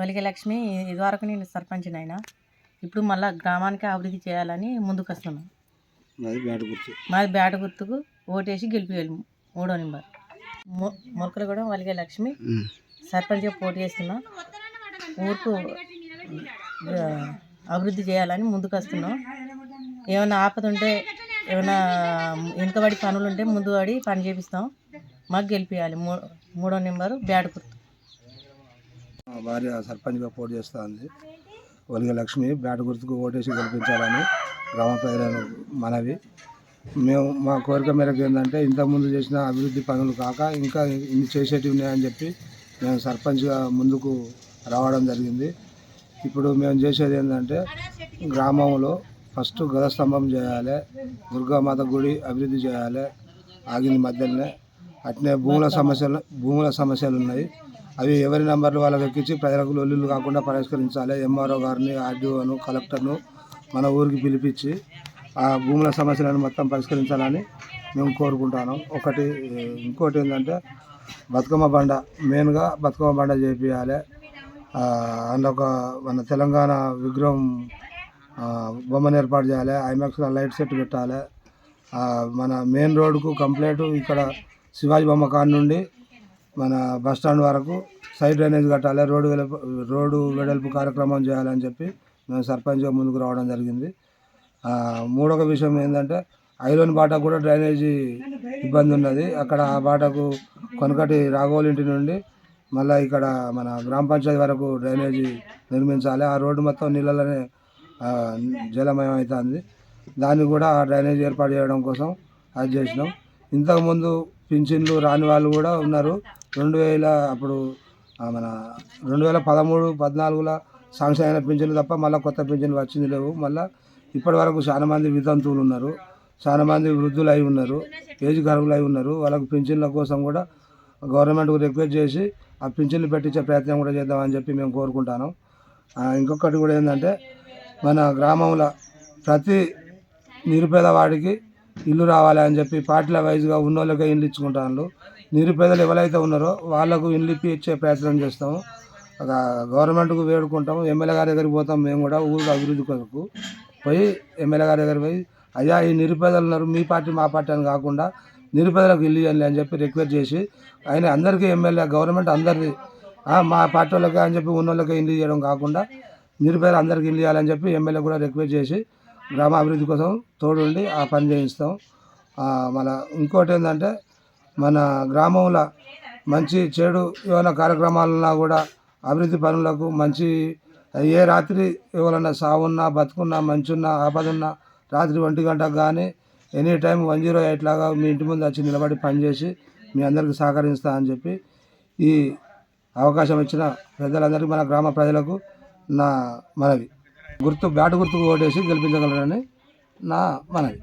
మల్లిక లక్ష్మి. ఇదివరకు నేను సర్పంచ్ అయినా, ఇప్పుడు మళ్ళీ గ్రామానికి అభివృద్ధి చేయాలని ముందుకు వస్తున్నాం. మాది బ్యాట గుర్తుకు ఓటేసి గెలిపియాలి. 3వ నెంబర్ మొలకలగూడెం మల్లిక లక్ష్మి. సర్పంచ్గా పోటీ చేస్తున్నా. ఊరుకు అభివృద్ధి చేయాలని ముందుకు వస్తున్నాం. ఏమైనా ఆపద ఉంటే, ఏమైనా వెనుకబడి పనులు ఉంటే ముందు పడి పని చేపిస్తాం. మాకు గెలిపియాలి. 3వ నెంబరు బ్యాట గుర్తు. మా భార్య సర్పంచ్గా పోటీ చేస్తుంది. మల్లిక లక్ష్మి. బ్యాట గుర్తుకు ఓటేసి గెలిపించాలని గ్రామ ప్రజలను మనవి. మేము మా కోరిక మేరకు ఏంటంటే, ఇంతకుముందు చేసిన అభివృద్ధి పనులు కాక ఇంకా ఇన్ని చేసేటివి ఉన్నాయని చెప్పి మేము సర్పంచ్గా ముందుకు రావడం జరిగింది. ఇప్పుడు మేము చేసేది ఏంటంటే, గ్రామంలో ఫస్ట్ గజస్తంభం చేయాలి, దుర్గామాత గుడి అభివృద్ధి చేయాలి. ఆగింది మధ్యలోనే. అట్నే భూముల సమస్యలు ఉన్నాయి. అవి ఎవరి నెంబర్లు వాళ్ళకి ఎక్కించి ప్రజలకు లొల్లులు కాకుండా పరిష్కరించాలి. ఎంఆర్ఓ గారిని, ఆర్డీఓను, కలెక్టర్ను మన ఊరికి పిలిపించి ఆ భూముల సమస్యలను మొత్తం పరిష్కరించాలని మేము కోరుకుంటాను. ఇంకోటి ఏంటంటే, బతుకమ్మ బండ మెయిన్గా బతుకమ్మ బండ చేపియాలి. అందులో మన తెలంగాణ విగ్రహం బొమ్మను ఏర్పాటు చేయాలి. ఐమాక్స్లో లైట్ సెట్ పెట్టాలి. మన మెయిన్ రోడ్డుకు కంప్లీట్ ఇక్కడ శివాజీ బొమ్మ కాడ నుండి మన బస్టాండ్ వరకు సైడ్ డ్రైనేజ్ కట్టాలి. రోడ్డు వెడల్పు కార్యక్రమం చేయాలని చెప్పి మేము సర్పంచ్గా ముందుకు రావడం జరిగింది. 3వ విషయం ఏంటంటే, ఐలోని బాటకు కూడా డ్రైనేజీ ఇబ్బంది ఉన్నది. అక్కడ ఆ బాటకు కొనకటి రాఘవుల ఇంటి నుండి మళ్ళీ ఇక్కడ మన గ్రామ పంచాయతీ వరకు డ్రైనేజీ నిర్మించాలి. ఆ రోడ్డు మొత్తం నీళ్ళలోనే జలమయం అవుతుంది. దాన్ని కూడా ఆ డ్రైనేజీ ఏర్పాటు చేయడం కోసం అది చేసినాం. ఇంతకుముందు పింఛన్లు రాని వాళ్ళు కూడా ఉన్నారు. 2013-14లో శాంక్షన్ అయిన పింఛన్లు తప్ప మళ్ళీ కొత్త పింఛన్లు వచ్చింది లేవు. మళ్ళీ ఇప్పటి వరకు చాలా మంది వితంతువులు ఉన్నారు, చాలా మంది వృద్ధులు అయి ఉన్నారు, ఏజ్ గర్భులు అయి ఉన్నారు. వాళ్ళకు పింఛన్ల కోసం కూడా గవర్నమెంట్కు రిక్వెస్ట్ చేసి ఆ పింఛన్లు పెట్టించే ప్రయత్నం కూడా చేద్దామని చెప్పి మేము కోరుకుంటాను. ఇంకొకటి కూడా ఏంటంటే, మన గ్రామంలో ప్రతి నిరుపేద వాడికి ఇల్లు రావాలి అని చెప్పి పార్టీల వైజ్గా ఉన్నోళ్ళకే ఇల్లు ఇచ్చుకుంటాను. నిరుపేదలు ఎవరైతే ఉన్నారో వాళ్ళకు ఇల్లు ఇచ్చే ప్రయత్నం చేస్తాము. గవర్నమెంట్కు వేడుకుంటాము. ఎమ్మెల్యే గారి దగ్గరికి పోతాం. మేము కూడా ఊరు అభివృద్ధి కొరకు పోయి ఎమ్మెల్యే గారి దగ్గర పోయి, అయ్యా ఈ నిరుపేదలు ఉన్నారు, మీ పార్టీ మా పార్టీ అని కాకుండా నిరుపేదలకు ఇల్లు ఇవ్వాలి అని చెప్పి రిక్వెస్ట్ చేసి, ఆయన అందరికీ ఎమ్మెల్యే గవర్నమెంట్ అందరిది మా పార్టీ వాళ్ళకే అని చెప్పి ఉన్నోళ్ళకే ఇల్లు ఇవ్వడం కాకుండా నిరుపేదలు అందరికీ ఇల్లు ఇవ్వాలని చెప్పి ఎమ్మెల్యే కూడా రిక్వెస్ట్ చేసి గ్రామ అభివృద్ధి కోసం తోడుండి ఆ పని చేయిస్తాం. మన ఇంకోటి ఏంటంటే, మన గ్రామంలో మంచి చెడు ఏమైనా కార్యక్రమాలన్నా కూడా అభివృద్ధి పనులకు మంచి ఏ రాత్రి ఎవరైనా సావున్నా బతుకున్నా మంచున్నా ఆపదున్నా రాత్రి 1 గంటకు కానీ ఎనీ టైం 108 లాగా మీ ఇంటి ముందు వచ్చి నిలబడి పనిచేసి మీ అందరికీ సహకరిస్తా అని చెప్పి ఈ అవకాశం ఇచ్చిన పెద్దలందరికీ, మన గ్రామ ప్రజలకు నా మనవి. బ్యాట గుర్తుకు ఓటేసి గెలిపించగలరని నా మనవి.